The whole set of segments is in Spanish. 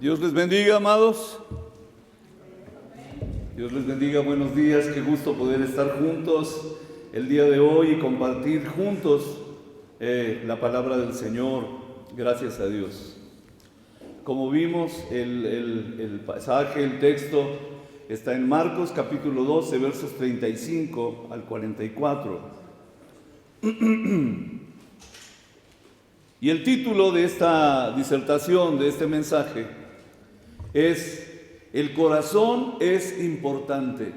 Dios les bendiga, amados. Dios les bendiga, buenos días. Qué gusto poder estar juntos el día de hoy y compartir juntos la palabra del Señor. Gracias a Dios. Como vimos, el pasaje, el texto está en Marcos capítulo 12, versos 35 al 44. Y el título de esta disertación, de este mensaje, es El corazón es importante.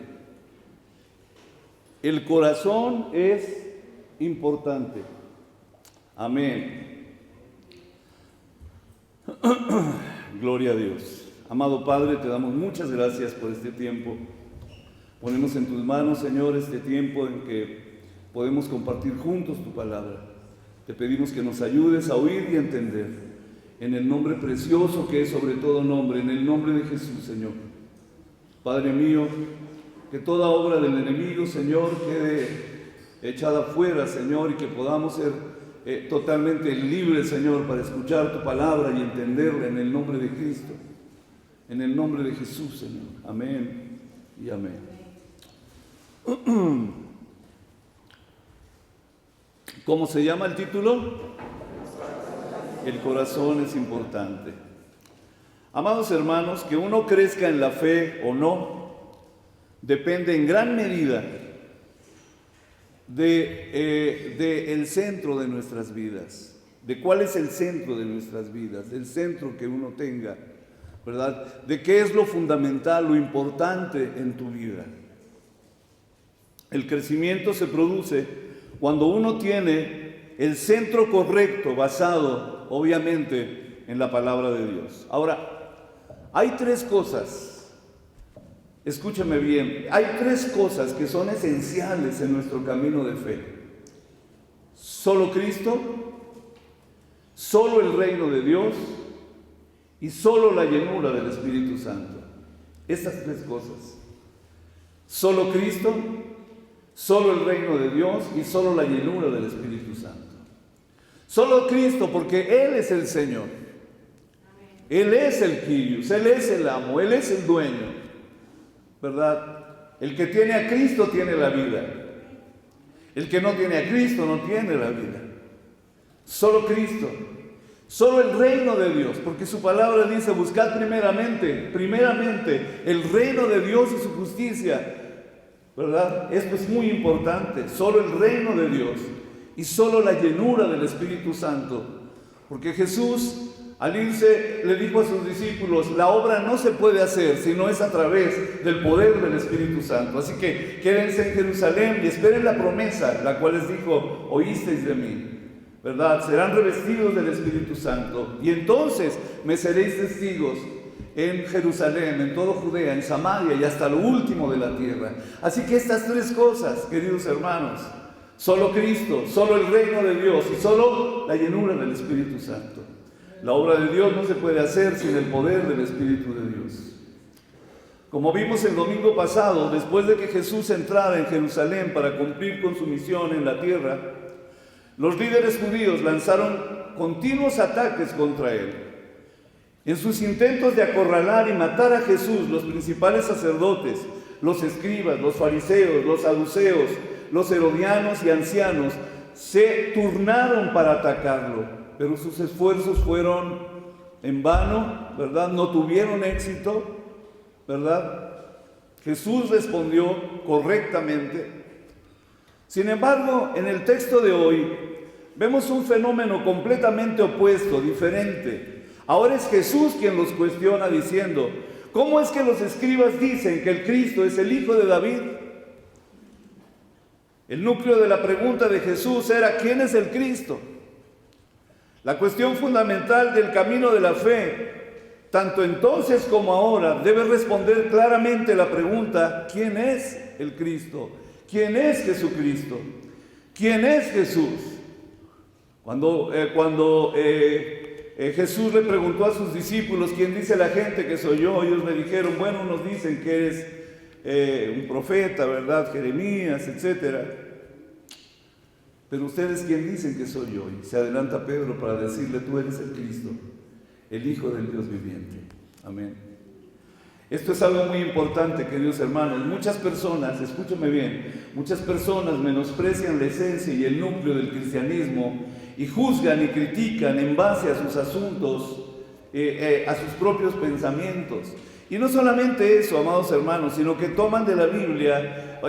El corazón es importante. Amén. Gloria a Dios. Amado Padre, te damos muchas gracias por este tiempo. Ponemos en tus manos, Señor, este tiempo en que podemos compartir juntos tu palabra. Te pedimos que nos ayudes a oír y a entender, en el nombre precioso que es sobre todo nombre, en el nombre de Jesús, Señor. Padre mío, que toda obra del enemigo, Señor, quede echada fuera, Señor, y que podamos ser totalmente libres, Señor, para escuchar tu palabra y entenderla en el nombre de Cristo, en el nombre de Jesús, Señor. Amén y amén. ¿Cómo se llama el título? El corazón es importante. Amados hermanos, que uno crezca en la fe o no, depende en gran medida del centro de nuestras vidas. De cuál es el centro de nuestras vidas, del centro que uno tenga, ¿verdad? De qué es lo fundamental, lo importante en tu vida. El crecimiento se produce cuando uno tiene el centro correcto, basado obviamente en la palabra de Dios. Ahora, hay tres cosas, escúchame bien, hay tres cosas que son esenciales en nuestro camino de fe. Solo Cristo, solo el reino de Dios y solo la llenura del Espíritu Santo. Estas tres cosas. Solo Cristo, solo el reino de Dios y solo la llenura del Espíritu Santo. Solo Cristo, porque Él es el Señor. Él es el Kyrios, Él es el amo, Él es el dueño, ¿verdad? El que tiene a Cristo tiene la vida. El que no tiene a Cristo no tiene la vida. Solo Cristo, solo el reino de Dios, porque su palabra dice: buscad primeramente el reino de Dios y su justicia, ¿verdad? Esto es muy importante, solo el reino de Dios y solo la llenura del Espíritu Santo, porque Jesús al irse le dijo a sus discípulos: la obra no se puede hacer si no es a través del poder del Espíritu Santo, así que quédense en Jerusalén y esperen la promesa, la cual les dijo: oísteis de mí, ¿verdad? Serán revestidos del Espíritu Santo y entonces me seréis testigos en Jerusalén, en toda Judea, en Samaria y hasta lo último de la tierra. Así que estas tres cosas, queridos hermanos, solo Cristo, solo el reino de Dios y solo la llenura del Espíritu Santo. La obra de Dios no se puede hacer sin el poder del Espíritu de Dios. Como vimos el domingo pasado, después de que Jesús entrara en Jerusalén para cumplir con su misión en la tierra, los líderes judíos lanzaron continuos ataques contra él. En sus intentos de acorralar y matar a Jesús, los principales sacerdotes, los escribas, los fariseos, los saduceos, los herodianos y ancianos se turnaron para atacarlo, pero sus esfuerzos fueron en vano, ¿verdad? No tuvieron éxito, ¿verdad? Jesús respondió correctamente. Sin embargo, en el texto de hoy vemos un fenómeno completamente opuesto, diferente. Ahora es Jesús quien los cuestiona diciendo: ¿cómo es que los escribas dicen que el Cristo es el hijo de David? El núcleo de la pregunta de Jesús era: ¿quién es el Cristo? La cuestión fundamental del camino de la fe, tanto entonces como ahora, debe responder claramente la pregunta: ¿quién es el Cristo? ¿Quién es Jesucristo? ¿Quién es Jesús? Cuando Jesús le preguntó a sus discípulos: ¿quién dice la gente que soy yo? Ellos le dijeron: bueno, unos dicen que eres un profeta, ¿verdad? Jeremías, etc. Pero ustedes, ¿quién dicen que soy yo? Y se adelanta Pedro para decirle: tú eres el Cristo, el Hijo del Dios viviente. Amén. Esto es algo muy importante, queridos hermanos. Muchas personas, escúchame bien, muchas personas menosprecian la esencia y el núcleo del cristianismo y juzgan y critican en base a sus asuntos, a sus propios pensamientos. Y no solamente eso, amados hermanos, sino que toman de la Biblia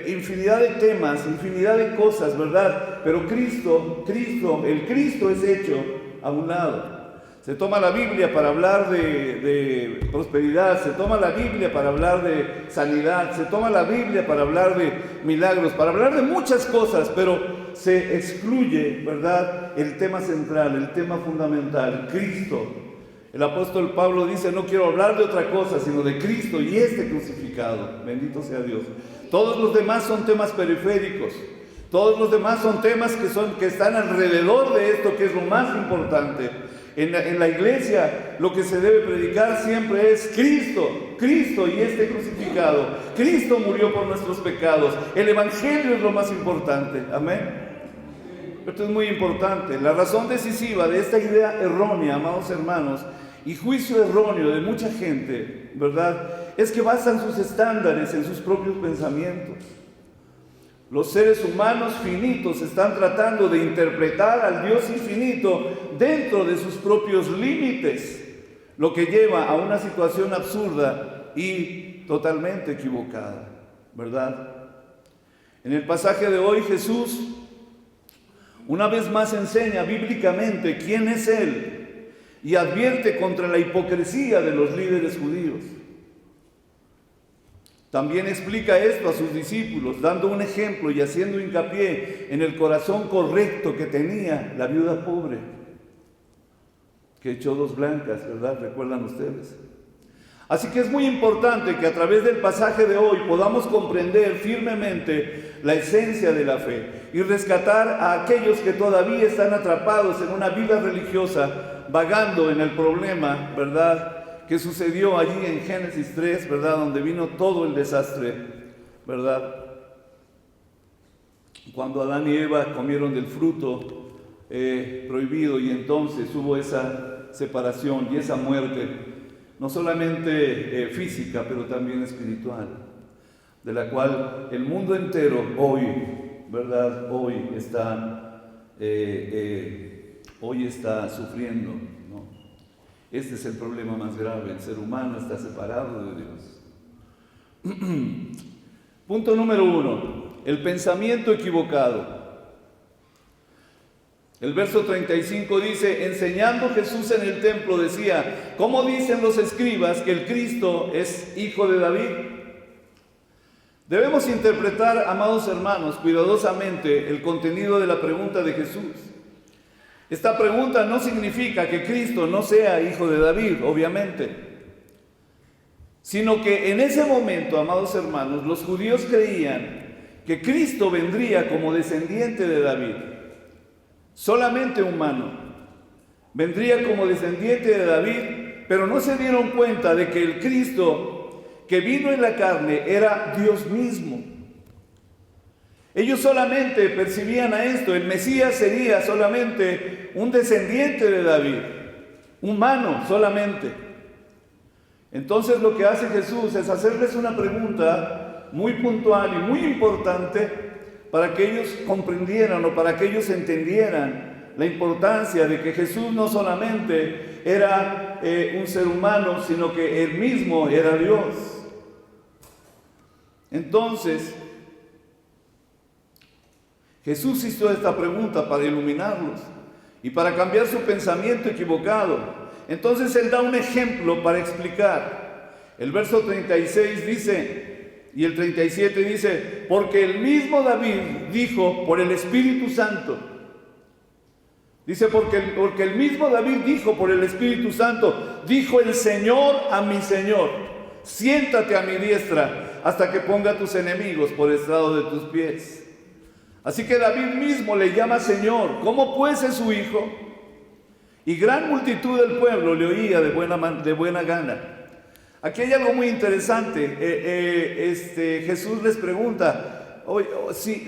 infinidad de temas, infinidad de cosas, ¿verdad? Pero el Cristo es hecho a un lado. Se toma la Biblia para hablar de prosperidad, se toma la Biblia para hablar de sanidad, se toma la Biblia para hablar de milagros, para hablar de muchas cosas, pero se excluye, ¿verdad?, el tema central, el tema fundamental, Cristo. El apóstol Pablo dice: no quiero hablar de otra cosa, sino de Cristo y este crucificado. Bendito sea Dios. Todos los demás son temas periféricos. Todos los demás son temas que están alrededor de esto, que es lo más importante. En la iglesia lo que se debe predicar siempre es Cristo y este crucificado. Cristo murió por nuestros pecados. El evangelio es lo más importante. Amén. Esto es muy importante. La razón decisiva de esta idea errónea, amados hermanos, y juicio erróneo de mucha gente, ¿verdad?, es que basan sus estándares en sus propios pensamientos. Los seres humanos finitos están tratando de interpretar al Dios infinito dentro de sus propios límites, lo que lleva a una situación absurda y totalmente equivocada, ¿verdad? En el pasaje de hoy, Jesús una vez más enseña bíblicamente quién es Él y advierte contra la hipocresía de los líderes judíos. También explica esto a sus discípulos, dando un ejemplo y haciendo hincapié en el corazón correcto que tenía la viuda pobre, que echó 2 blancas, ¿verdad? ¿Recuerdan ustedes? Así que es muy importante que a través del pasaje de hoy podamos comprender firmemente la esencia de la fe y rescatar a aquellos que todavía están atrapados en una vida religiosa, vagando en el problema, ¿verdad?, que sucedió allí en Génesis 3, ¿verdad?, donde vino todo el desastre, ¿verdad? Cuando Adán y Eva comieron del fruto prohibido, y entonces hubo esa separación y esa muerte, no solamente física, pero también espiritual, de la cual el mundo entero hoy, ¿verdad?, hoy está sufriendo, ¿no? Este es el problema más grave. El ser humano está separado de Dios. Punto número 1. El pensamiento equivocado. El verso 35 dice: enseñando Jesús en el templo decía: ¿cómo dicen los escribas que el Cristo es hijo de David? Debemos interpretar, amados hermanos, cuidadosamente el contenido de la pregunta de Jesús. Esta pregunta no significa que Cristo no sea hijo de David, obviamente, sino que en ese momento, amados hermanos, los judíos creían que Cristo vendría como descendiente de David, solamente humano, vendría como descendiente de David, pero no se dieron cuenta de que el Cristo que vino en la carne era Dios mismo. Ellos solamente percibían a esto: el Mesías sería solamente un descendiente de David, humano solamente. Entonces lo que hace Jesús es hacerles una pregunta muy puntual y muy importante para que ellos comprendieran, o para que ellos entendieran la importancia de que Jesús no solamente era un ser humano, sino que Él mismo era Dios. Entonces Jesús hizo esta pregunta para iluminarlos y para cambiar su pensamiento equivocado. Entonces Él da un ejemplo para explicar. El verso 36 dice, y el 37 dice: porque el mismo David dijo por el Espíritu Santo. Dice, porque el mismo David dijo por el Espíritu Santo: dijo el Señor a mi Señor: siéntate a mi diestra hasta que ponga a tus enemigos por estrado de tus pies. Así que David mismo le llama Señor. ¿Cómo pues es su hijo? Y gran multitud del pueblo le oía de buena gana. Aquí hay algo muy interesante. Jesús les pregunta: si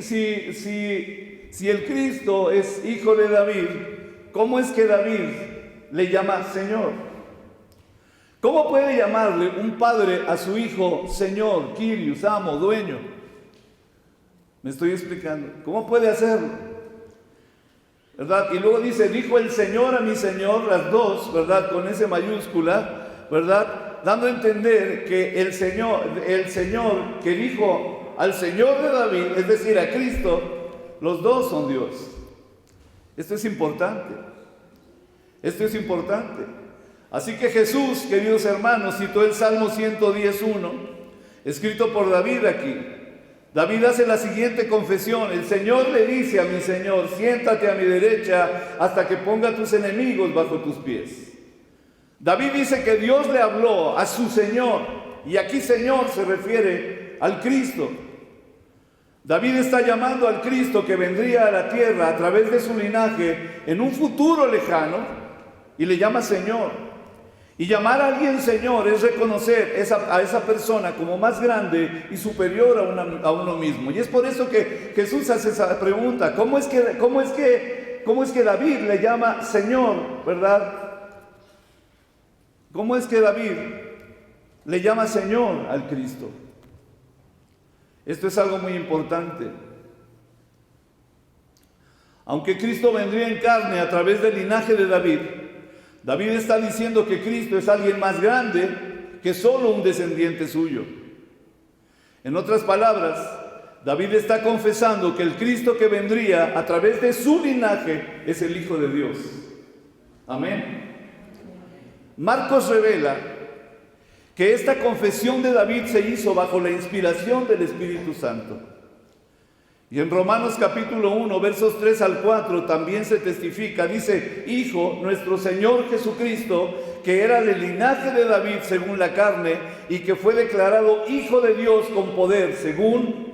el Cristo es hijo de David, ¿cómo es que David le llama Señor? ¿Cómo puede llamarle un padre a su hijo Señor, Kyrios, amo, dueño? ¿Me estoy explicando? ¿Cómo puede hacerlo? ¿Verdad? Y luego dice, dijo el Señor a mi Señor, las dos, ¿verdad? Con S mayúscula, ¿verdad? Dando a entender que el Señor que dijo al Señor de David, es decir, a Cristo, los dos son Dios. Esto es importante. Esto es importante. Así que Jesús, queridos hermanos, citó el Salmo 110:1, escrito por David aquí. David hace la siguiente confesión: el Señor le dice a mi Señor, siéntate a mi derecha hasta que ponga a tus enemigos bajo tus pies. David dice que Dios le habló a su Señor, y aquí Señor se refiere al Cristo. David está llamando al Cristo que vendría a la tierra a través de su linaje en un futuro lejano, y le llama Señor. Y llamar a alguien Señor es reconocer a esa persona como más grande y superior a uno mismo. Y es por eso que Jesús hace esa pregunta: ¿cómo es que David le llama Señor, verdad? ¿Cómo es que David le llama Señor al Cristo? Esto es algo muy importante. Aunque Cristo vendría en carne a través del linaje de David, David está diciendo que Cristo es alguien más grande que solo un descendiente suyo. En otras palabras, David está confesando que el Cristo que vendría a través de su linaje es el Hijo de Dios. Amén. Marcos revela que esta confesión de David se hizo bajo la inspiración del Espíritu Santo. Y en Romanos capítulo 1, versos 3 al 4 también se testifica, dice: Hijo, nuestro Señor Jesucristo, que era del linaje de David según la carne, y que fue declarado Hijo de Dios con poder, según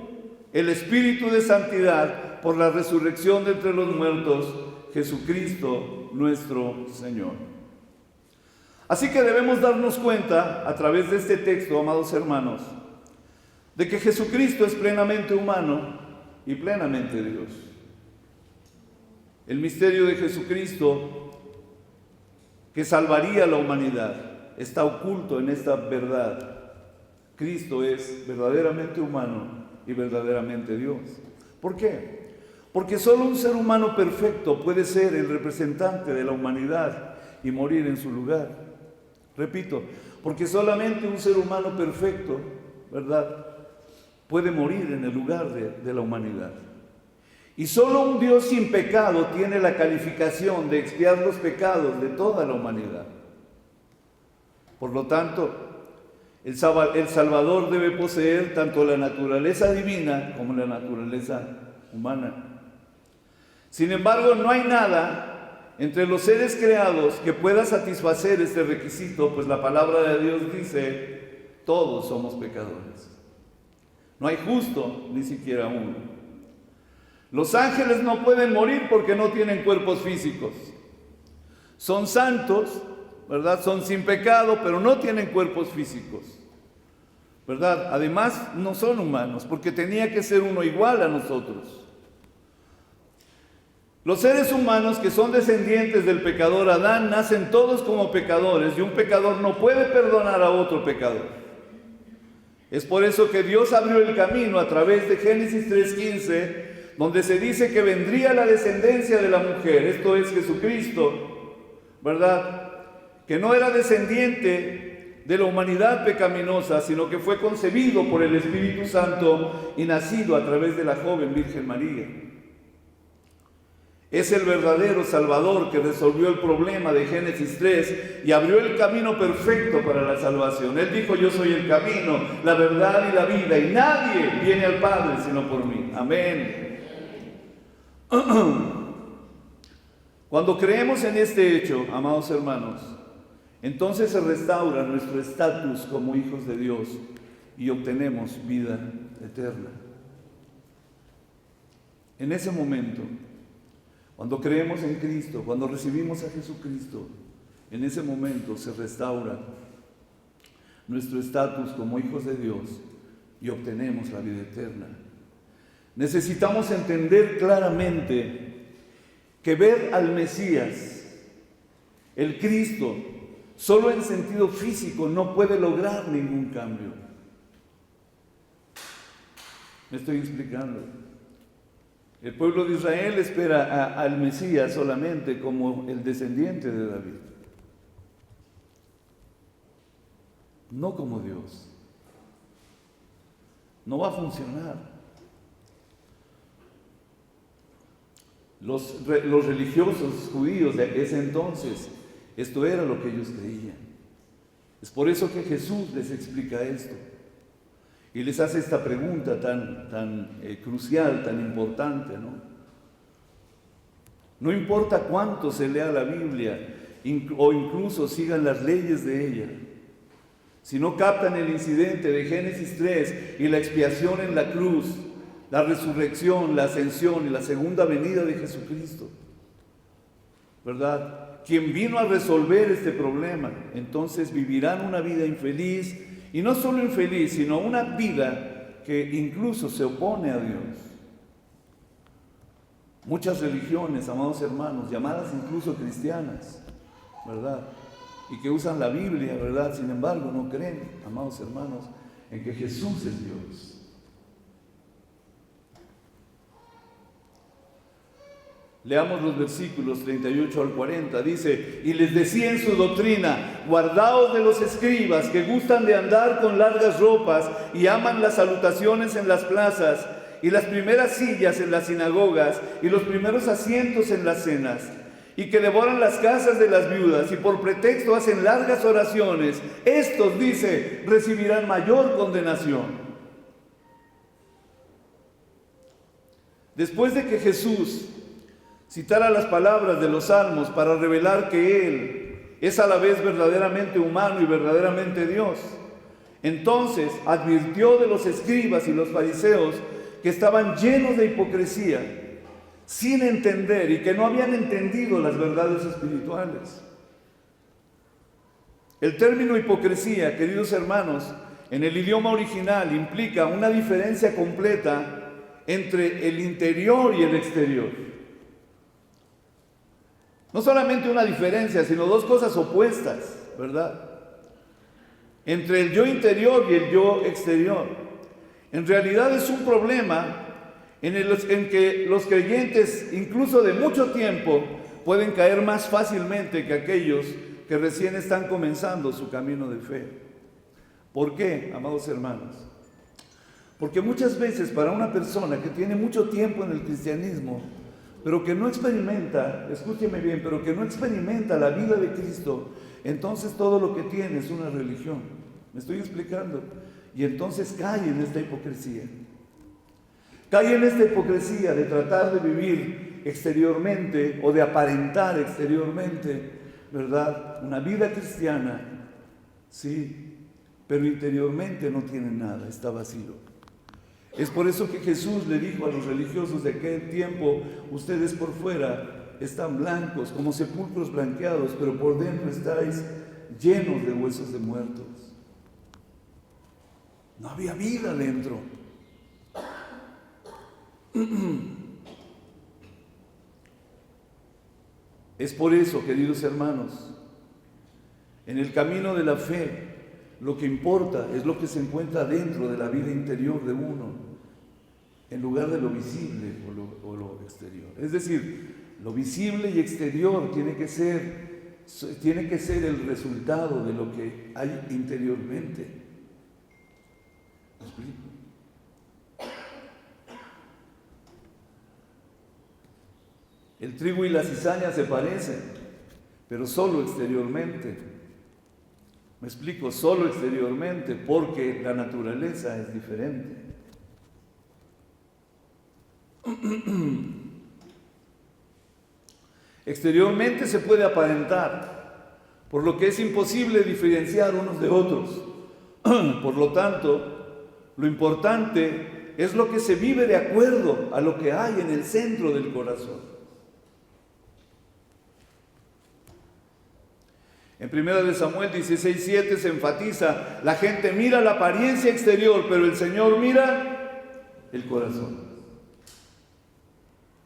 el Espíritu de santidad, por la resurrección de entre los muertos, Jesucristo nuestro Señor. Así que debemos darnos cuenta, a través de este texto, amados hermanos, de que Jesucristo es plenamente humano y plenamente Dios. El misterio de Jesucristo que salvaría a la humanidad está oculto en esta verdad. Cristo es verdaderamente humano y verdaderamente Dios. ¿Por qué? Porque solo un ser humano perfecto puede ser el representante de la humanidad y morir en su lugar. Repito, porque solamente un ser humano perfecto, ¿verdad?, puede morir en el lugar de la humanidad. Y solo un Dios sin pecado tiene la calificación de expiar los pecados de toda la humanidad. Por lo tanto, el Salvador debe poseer tanto la naturaleza divina como la naturaleza humana. Sin embargo, no hay nada entre los seres creados que pueda satisfacer este requisito, pues la palabra de Dios dice: todos somos pecadores. No hay justo, ni siquiera uno. Los ángeles no pueden morir porque no tienen cuerpos físicos. Son santos, ¿verdad? Son sin pecado, pero no tienen cuerpos físicos, ¿verdad? Además, no son humanos, porque tenía que ser uno igual a nosotros. Los seres humanos que son descendientes del pecador Adán nacen todos como pecadores, y un pecador no puede perdonar a otro pecador. Es por eso que Dios abrió el camino a través de Génesis 3:15, donde se dice que vendría la descendencia de la mujer, esto es Jesucristo, ¿verdad? Que no era descendiente de la humanidad pecaminosa, sino que fue concebido por el Espíritu Santo y nacido a través de la joven Virgen María. Es el verdadero Salvador que resolvió el problema de Génesis 3 y abrió el camino perfecto para la salvación. Él dijo: yo soy el camino, la verdad y la vida, y nadie viene al Padre sino por mí. Amén. Cuando creemos en este hecho, amados hermanos, entonces se restaura nuestro estatus como hijos de Dios y obtenemos vida eterna. En ese momento, cuando creemos en Cristo, cuando recibimos a Jesucristo, en ese momento se restaura nuestro estatus como hijos de Dios y obtenemos la vida eterna. Necesitamos entender claramente que ver al Mesías, el Cristo, solo en sentido físico no puede lograr ningún cambio. ¿Me estoy explicando? El pueblo de Israel espera al Mesías solamente como el descendiente de David, no como Dios. No va a funcionar. Los religiosos judíos de ese entonces, esto era lo que ellos creían. Es por eso que Jesús les explica esto y les hace esta pregunta tan crucial, tan importante, ¿no? No importa cuánto se lea la Biblia o incluso sigan las leyes de ella, si no captan el incidente de Génesis 3 y la expiación en la cruz, la resurrección, la ascensión y la segunda venida de Jesucristo, ¿verdad? Quien vino a resolver este problema, entonces vivirán una vida infeliz, y no solo infeliz, sino una vida que incluso se opone a Dios. Muchas religiones, amados hermanos, llamadas incluso cristianas, ¿verdad?, y que usan la Biblia, ¿verdad?, sin embargo no creen, amados hermanos, en que Jesús es Dios. Leamos los versículos 38 al 40. Dice: y les decía en su doctrina: guardaos de los escribas que gustan de andar con largas ropas y aman las salutaciones en las plazas y las primeras sillas en las sinagogas y los primeros asientos en las cenas, y que devoran las casas de las viudas y por pretexto hacen largas oraciones. Estos, dice, recibirán mayor condenación. Después de que Jesús citara las palabras de los Salmos para revelar que Él es a la vez verdaderamente humano y verdaderamente Dios, entonces advirtió de los escribas y los fariseos que estaban llenos de hipocresía, sin entender y que no habían entendido las verdades espirituales. El término hipocresía, queridos hermanos, en el idioma original implica una diferencia completa entre el interior y el exterior. No solamente una diferencia, sino dos cosas opuestas, ¿verdad? Entre el yo interior y el yo exterior. En realidad es un problema en que los creyentes, incluso de mucho tiempo, pueden caer más fácilmente que aquellos que recién están comenzando su camino de fe. ¿Por qué, amados hermanos? Porque muchas veces para una persona que tiene mucho tiempo en el cristianismo, pero que no experimenta, escúcheme bien, pero que no experimenta la vida de Cristo, entonces todo lo que tiene es una religión. ¿Me estoy explicando? Y entonces cae en esta hipocresía. Cae en esta hipocresía de tratar de vivir exteriormente o de aparentar exteriormente, ¿verdad?, una vida cristiana, sí, pero interiormente no tiene nada, está vacío. Es por eso que Jesús le dijo a los religiosos de aquel tiempo: ustedes por fuera están blancos, como sepulcros blanqueados, pero por dentro estáis llenos de huesos de muertos. No había vida dentro. Es por eso, queridos hermanos, en el camino de la fe, lo que importa es lo que se encuentra dentro de la vida interior de uno, en lugar de lo visible o lo exterior. Es decir, lo visible y exterior tiene que ser el resultado de lo que hay interiormente. ¿Me explico? El trigo y la cizaña se parecen, pero solo exteriormente. Me explico, solo exteriormente, porque la naturaleza es diferente. Exteriormente se puede aparentar, por lo que es imposible diferenciar unos de otros. Por lo tanto, lo importante es lo que se vive de acuerdo a lo que hay en el centro del corazón. En 1 Samuel 16:7 se enfatiza: la gente mira la apariencia exterior, pero el Señor mira el corazón.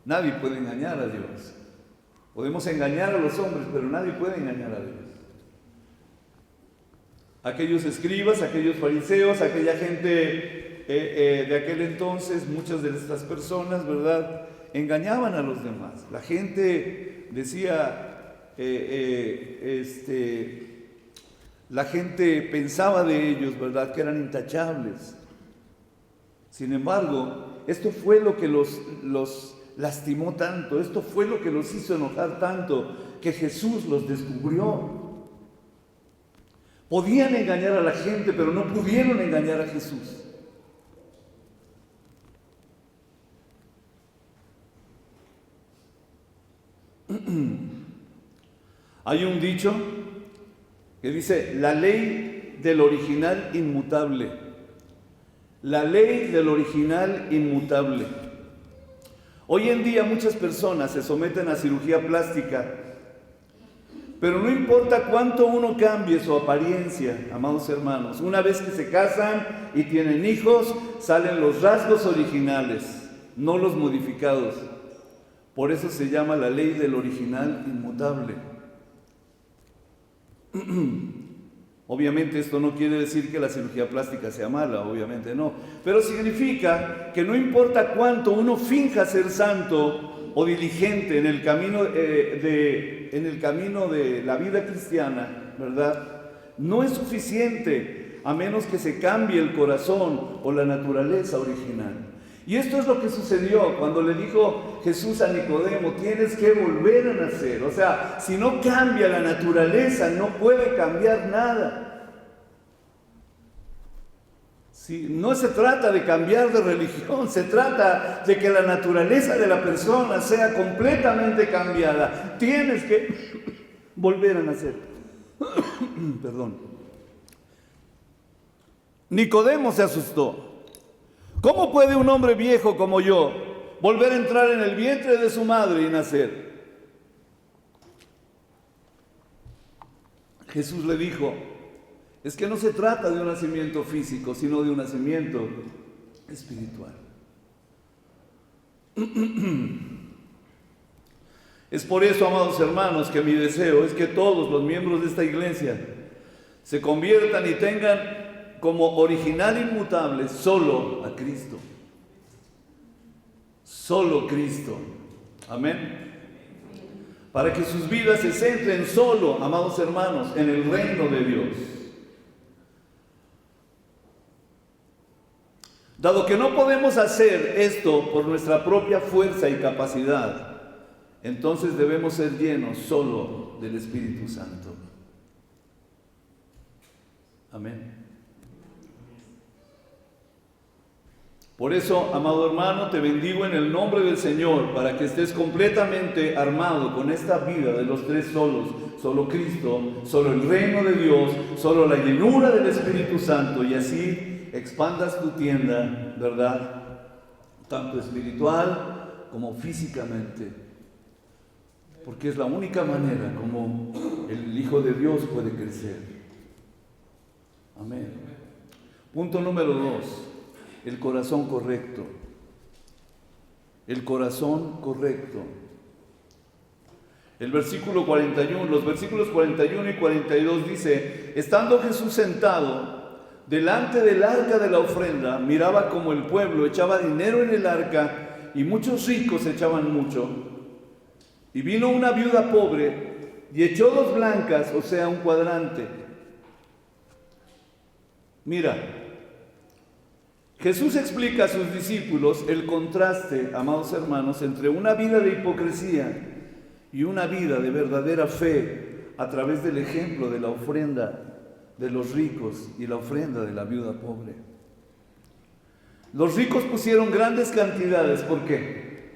Nadie puede engañar a Dios. Podemos engañar a los hombres, pero nadie puede engañar a Dios. Aquellos escribas, aquellos fariseos, aquella gente de aquel entonces, muchas de estas personas, ¿verdad?, engañaban a los demás. La gente decía, la gente pensaba de ellos, ¿verdad?, que eran intachables. Sin embargo, esto fue lo que los lastimó tanto, esto fue lo que los hizo enojar tanto, que Jesús los descubrió. Podían engañar a la gente, pero no pudieron engañar a Jesús. Hay un dicho que dice: la ley del original inmutable. La ley del original inmutable. Hoy en día muchas personas se someten a cirugía plástica, pero no importa cuánto uno cambie su apariencia, amados hermanos, una vez que se casan y tienen hijos, salen los rasgos originales, no los modificados. Por eso se llama la ley del original inmutable. Obviamente esto no quiere decir que la cirugía plástica sea mala, obviamente no, pero significa que no importa cuánto uno finja ser santo o diligente en el camino de la vida cristiana, ¿verdad?, no es suficiente a menos que se cambie el corazón o la naturaleza original. Y esto es lo que sucedió cuando le dijo Jesús a Nicodemo: tienes que volver a nacer. O sea, si no cambia la naturaleza, no puede cambiar nada. Sí, no se trata de cambiar de religión, se trata de que la naturaleza de la persona sea completamente cambiada. Tienes que volver a nacer. Perdón. Nicodemo se asustó. ¿Cómo puede un hombre viejo como yo volver a entrar en el vientre de su madre y nacer? Jesús le dijo: es que no se trata de un nacimiento físico, sino de un nacimiento espiritual. Es por eso, amados hermanos, que mi deseo es que todos los miembros de esta iglesia se conviertan y tengan como original inmutable solo a Cristo. Solo Cristo. Amén. Para que sus vidas se centren solo, amados hermanos, en el reino de Dios. Dado que no podemos hacer esto por nuestra propia fuerza y capacidad, entonces debemos ser llenos solo del Espíritu Santo. Amén. Por eso, amado hermano, te bendigo en el nombre del Señor, para que estés completamente armado con esta vida de los tres solos: solo Cristo, solo el reino de Dios, solo la llenura del Espíritu Santo, y así expandas tu tienda, ¿verdad?, tanto espiritual como físicamente, porque es la única manera como el Hijo de Dios puede crecer. Amén. Punto número 2. El corazón correcto. El corazón correcto. El versículo 41, los versículos 41 y 42 dice: estando Jesús sentado delante del arca de la ofrenda, miraba como el pueblo echaba dinero en el arca, y muchos ricos echaban mucho. Y vino una viuda pobre y echó 2 blancas, o sea, un cuadrante. Mira, Jesús explica a sus discípulos el contraste, amados hermanos, entre una vida de hipocresía y una vida de verdadera fe a través del ejemplo de la ofrenda de los ricos y la ofrenda de la viuda pobre. Los ricos pusieron grandes cantidades. ¿Por qué?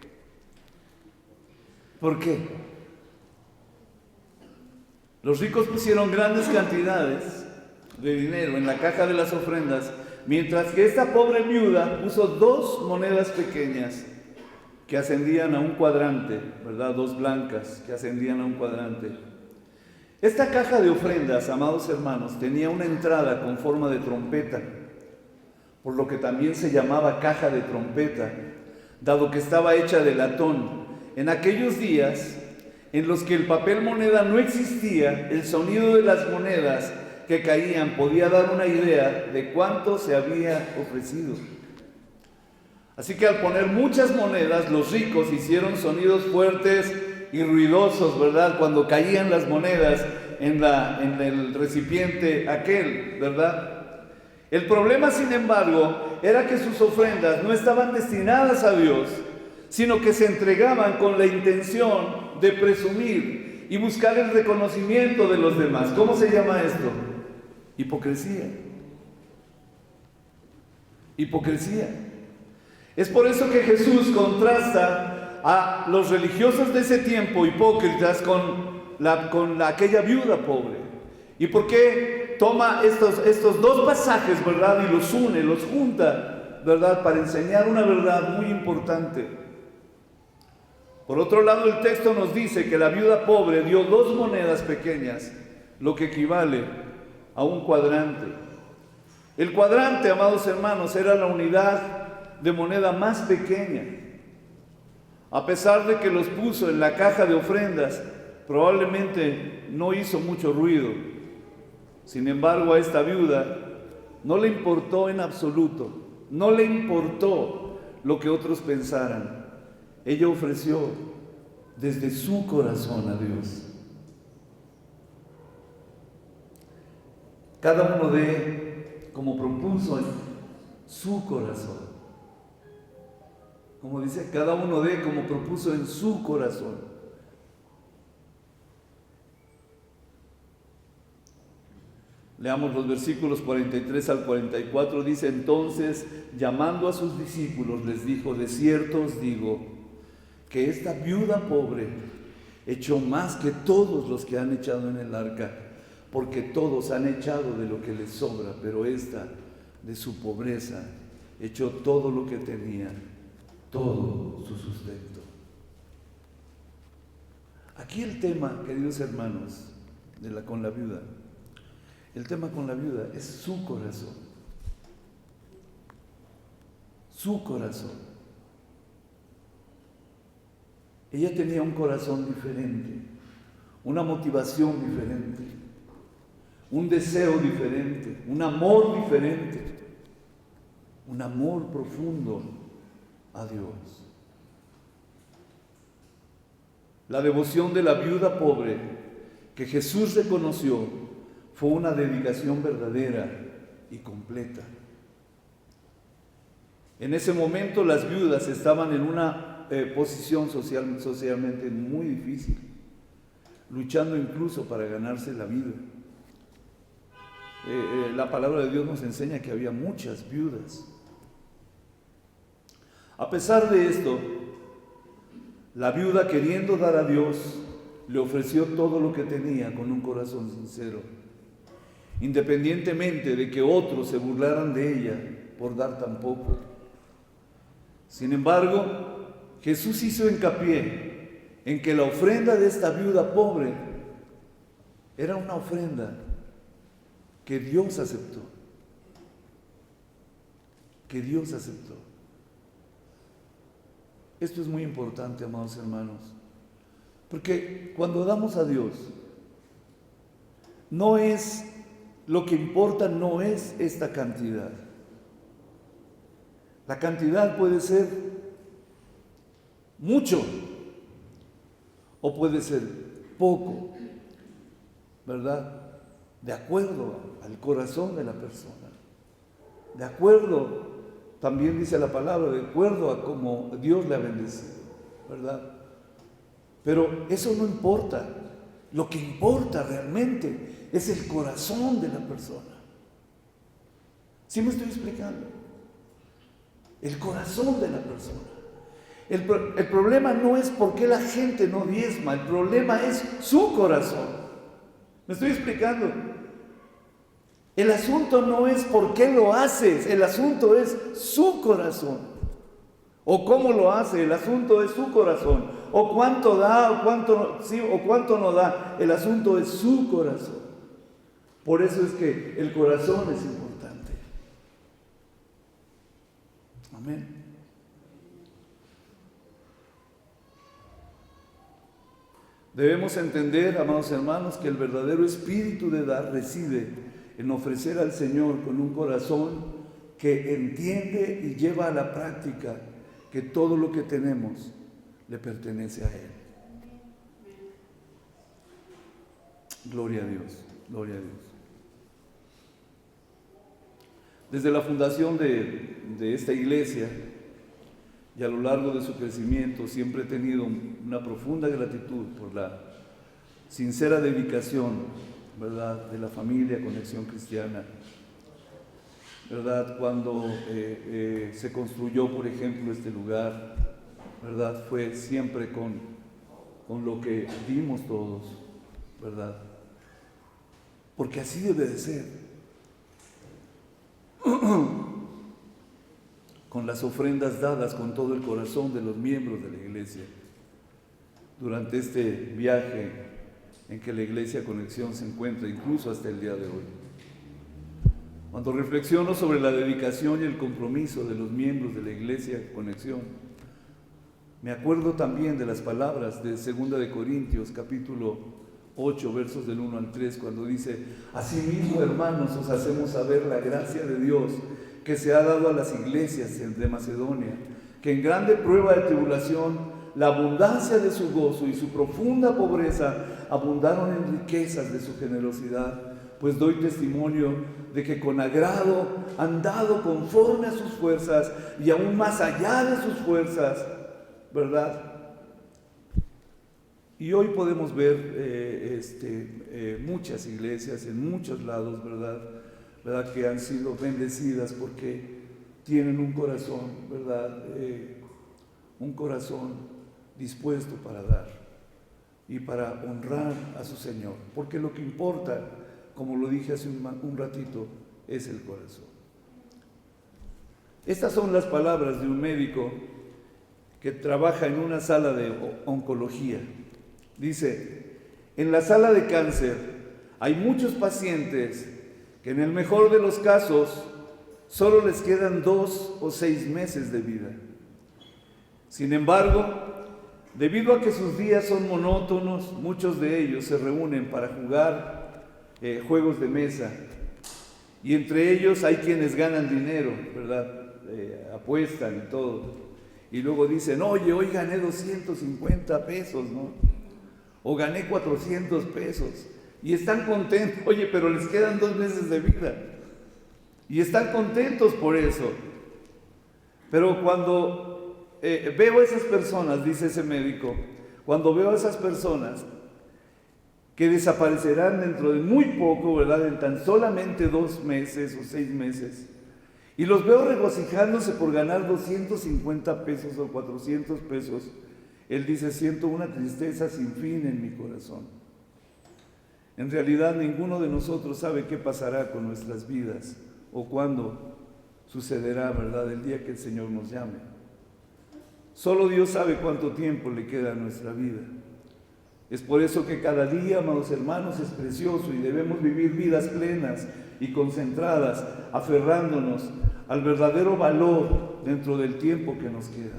¿Por qué? Los ricos pusieron grandes cantidades de dinero en la caja de las ofrendas, mientras que esta pobre viuda puso 2 monedas pequeñas que ascendían a un cuadrante, ¿verdad? 2 blancas que ascendían a un cuadrante. Esta caja de ofrendas, amados hermanos, tenía una entrada con forma de trompeta, por lo que también se llamaba caja de trompeta, dado que estaba hecha de latón. En aquellos días en los que el papel moneda no existía, el sonido de las monedas que caían podía dar una idea de cuánto se había ofrecido. Así que al poner muchas monedas, los ricos hicieron sonidos fuertes y ruidosos, ¿verdad? Cuando caían las monedas en el recipiente aquel, ¿verdad? El problema, sin embargo, era que sus ofrendas no estaban destinadas a Dios, sino que se entregaban con la intención de presumir y buscar el reconocimiento de los demás. ¿Cómo se llama esto? Hipocresía. Hipocresía. Es por eso que Jesús contrasta a los religiosos de ese tiempo, hipócritas, con aquella viuda pobre. ¿Y por qué toma estos dos pasajes, verdad, y los une, los junta, verdad, para enseñar una verdad muy importante? Por otro lado, el texto nos dice que la viuda pobre dio 2 monedas pequeñas, lo que equivale a un cuadrante. El cuadrante, amados hermanos, era la unidad de moneda más pequeña. A pesar de que los puso en la caja de ofrendas, probablemente no hizo mucho ruido. Sin embargo, a esta viuda no le importó en absoluto, no le importó lo que otros pensaran. Ella ofreció desde su corazón a Dios. Cada uno dé como propuso en su corazón. Como dice, cada uno dé como propuso en su corazón. Leamos los versículos 43 al 44. Dice: entonces, llamando a sus discípulos, les dijo: de cierto os digo, que esta viuda pobre echó más que todos los que han echado en el arca, porque todos han echado de lo que les sobra, pero esta, de su pobreza, echó todo lo que tenía, todo su sustento. Aquí el tema, queridos hermanos, con la viuda, el tema con la viuda es su corazón. Su corazón. Ella tenía un corazón diferente, una motivación diferente, un deseo diferente, un amor diferente, un amor profundo a Dios. La devoción de la viuda pobre que Jesús reconoció fue una dedicación verdadera y completa. En ese momento las viudas estaban en una posición socialmente muy difícil, luchando incluso para ganarse la vida. La palabra de Dios nos enseña que había muchas viudas. A pesar de esto, la viuda, queriendo dar a Dios, le ofreció todo lo que tenía con un corazón sincero, independientemente de que otros se burlaran de ella por dar tan poco. Sin embargo, Jesús hizo hincapié en que la ofrenda de esta viuda pobre era una ofrenda que Dios aceptó. Que Dios aceptó. Esto es muy importante, amados hermanos, porque cuando damos a Dios, lo que importa no es esta cantidad. La cantidad puede ser mucho o puede ser poco, ¿verdad? De acuerdo al corazón de la persona, de acuerdo, también dice la palabra, de acuerdo a cómo Dios le ha bendecido, ¿verdad? Pero eso no importa. Lo que importa realmente es el corazón de la persona. ¿Sí me estoy explicando? El corazón de la persona. El problema no es por qué la gente no diezma, el problema es su corazón. ¿Me estoy explicando? El asunto no es por qué lo haces, el asunto es su corazón. O cómo lo hace, el asunto es su corazón. O cuánto da, o cuánto no da, el asunto es su corazón. Por eso es que el corazón es importante. Amén. Debemos entender, amados hermanos, que el verdadero espíritu de dar reside en ofrecer al Señor con un corazón que entiende y lleva a la práctica que todo lo que tenemos le pertenece a Él. Gloria a Dios, gloria a Dios. Desde la fundación de esta iglesia y a lo largo de su crecimiento siempre he tenido una profunda gratitud por la sincera dedicación, ¿verdad?, de la familia Conexión Cristiana, ¿verdad? Cuando se construyó, por ejemplo, este lugar, ¿verdad?, fue siempre con lo que dimos todos, ¿verdad? Porque así debe de ser. Con las ofrendas dadas con todo el corazón de los miembros de la iglesia. Durante este viaje en que la iglesia Conexión se encuentra, incluso hasta el día de hoy. Cuando reflexiono sobre la dedicación y el compromiso de los miembros de la iglesia Conexión, me acuerdo también de las palabras de 2 de Corintios, capítulo 8, versos del 1 al 3, cuando dice: asimismo, hermanos, os hacemos saber la gracia de Dios que se ha dado a las iglesias de Macedonia, que en grande prueba de tribulación, la abundancia de su gozo y su profunda pobreza abundaron en riquezas de su generosidad, pues doy testimonio de que con agrado han dado conforme a sus fuerzas y aún más allá de sus fuerzas, ¿verdad? Y hoy podemos ver muchas iglesias en muchos lados, ¿verdad? Que han sido bendecidas porque tienen un corazón, ¿verdad? Un corazón dispuesto para dar y para honrar a su Señor. Porque lo que importa, como lo dije hace un ratito, es el corazón. Estas son las palabras de un médico que trabaja en una sala de oncología. Dice: en la sala de cáncer hay muchos pacientes que en el mejor de los casos solo les quedan 2 o 6 meses de vida. Sin embargo, debido a que sus días son monótonos, muchos de ellos se reúnen para jugar juegos de mesa, y entre ellos hay quienes ganan dinero, ¿verdad? Apuestan y todo, y luego dicen: oye, hoy gané 250 pesos, ¿no? O gané 400 pesos, y están contentos. Oye, pero les quedan 2 meses de vida, y están contentos por eso. Pero cuando veo a esas personas, dice ese médico, cuando veo a esas personas que desaparecerán dentro de muy poco, ¿verdad?, en tan solamente 2 meses o 6 meses, y los veo regocijándose por ganar 250 pesos o 400 pesos, él dice: siento una tristeza sin fin en mi corazón. En realidad, ninguno de nosotros sabe qué pasará con nuestras vidas o cuándo sucederá, ¿verdad?, el día que el Señor nos llame. Solo Dios sabe cuánto tiempo le queda a nuestra vida. Es por eso que cada día, amados hermanos, es precioso y debemos vivir vidas plenas y concentradas, aferrándonos al verdadero valor dentro del tiempo que nos queda.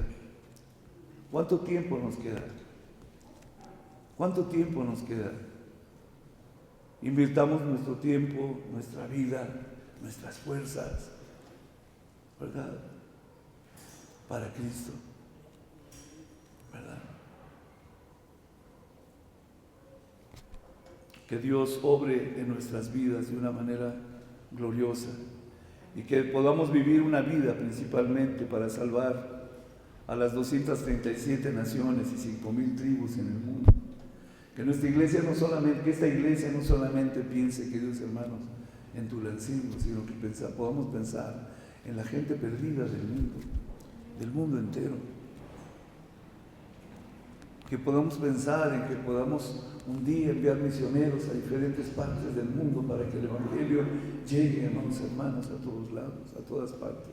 ¿Cuánto tiempo nos queda? ¿Cuánto tiempo nos queda? Invirtamos nuestro tiempo, nuestra vida, nuestras fuerzas, ¿verdad?, para Cristo, ¿verdad? Que Dios obre en nuestras vidas de una manera gloriosa y que podamos vivir una vida principalmente para salvar a las 237 naciones y 5,000 tribus en el mundo. Que nuestra iglesia que esta iglesia no solamente piense, queridos hermanos, en Tulancingo, sino que podamos pensar en la gente perdida del mundo entero. Que podamos pensar en que podamos un día enviar misioneros a diferentes partes del mundo para que el Evangelio llegue, hermanos, a todos lados, a todas partes.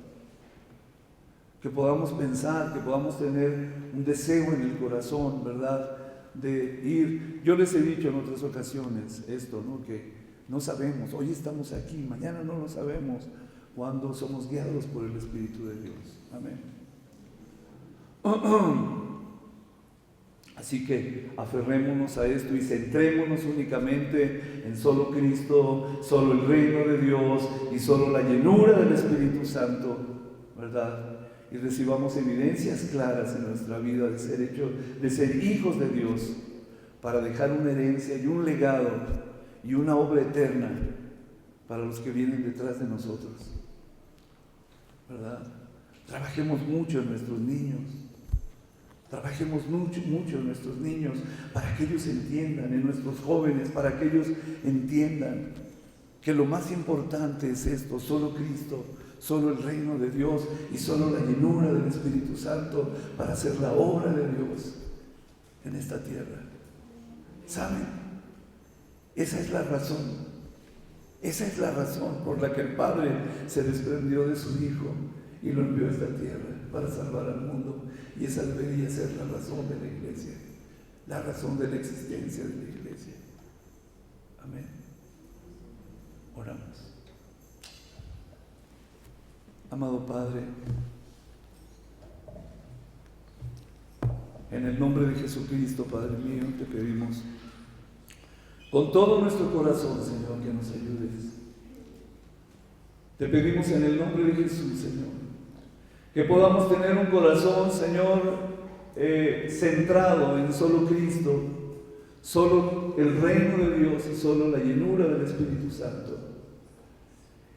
Que podamos pensar, que podamos tener un deseo en el corazón, ¿verdad?, de ir. Yo les he dicho en otras ocasiones esto, ¿no?, que no sabemos, hoy estamos aquí, mañana no lo sabemos, cuando somos guiados por el Espíritu de Dios. Amén. Así que aferrémonos a esto y centrémonos únicamente en solo Cristo, solo el reino de Dios y solo la llenura del Espíritu Santo, ¿verdad? Y recibamos evidencias claras en nuestra vida de ser hijos de Dios, para dejar una herencia y un legado y una obra eterna para los que vienen detrás de nosotros, ¿verdad? Trabajemos mucho en nuestros niños. Trabajemos mucho en nuestros niños para que ellos entiendan, en nuestros jóvenes, para que ellos entiendan que lo más importante es esto: solo Cristo, solo el reino de Dios y solo la llenura del Espíritu Santo para hacer la obra de Dios en esta tierra. ¿Saben? Esa es la razón. Esa es la razón por la que el Padre se desprendió de su Hijo y lo envió a esta tierra para salvar al mundo. Y esa debería ser la razón de la iglesia, la razón de la existencia de la iglesia. Amén. Oramos. Amado Padre, en el nombre de Jesucristo, Padre mío, te pedimos con todo nuestro corazón, Señor, que nos ayudes. Te pedimos en el nombre de Jesús, Señor, que podamos tener un corazón, Señor, centrado en solo Cristo, solo el reino de Dios y solo la llenura del Espíritu Santo.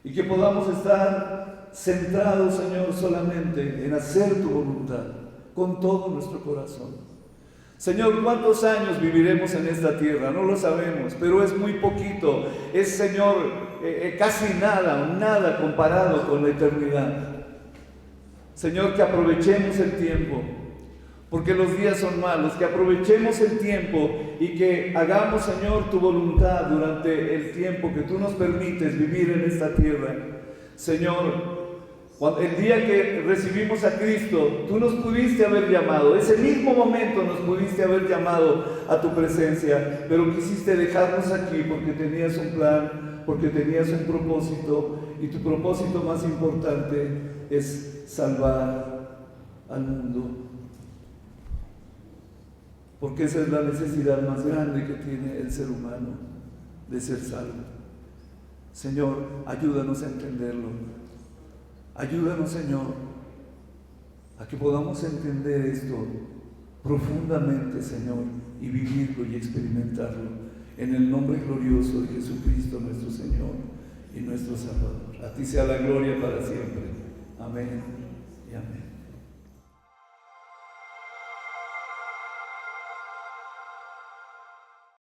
Y que podamos estar centrados, Señor, solamente en hacer tu voluntad con todo nuestro corazón. Señor, ¿cuántos años viviremos en esta tierra? No lo sabemos, pero es muy poquito. Es, Señor, casi nada comparado con la eternidad. Señor, que aprovechemos el tiempo, porque los días son malos, que aprovechemos el tiempo y que hagamos, Señor, tu voluntad durante el tiempo que tú nos permites vivir en esta tierra. Señor, el día que recibimos a Cristo, tú nos pudiste haber llamado, ese mismo momento nos pudiste haber llamado a tu presencia, pero quisiste dejarnos aquí porque tenías un plan, porque tenías un propósito, y tu propósito más importante es salvar al mundo, porque esa es la necesidad más grande que tiene el ser humano, de ser salvo. Señor, ayúdanos a entenderlo. Ayúdanos, Señor, a que podamos entender esto profundamente, Señor, y vivirlo y experimentarlo en el nombre glorioso de Jesucristo, nuestro Señor y nuestro Salvador. A ti sea la gloria para siempre. Amén.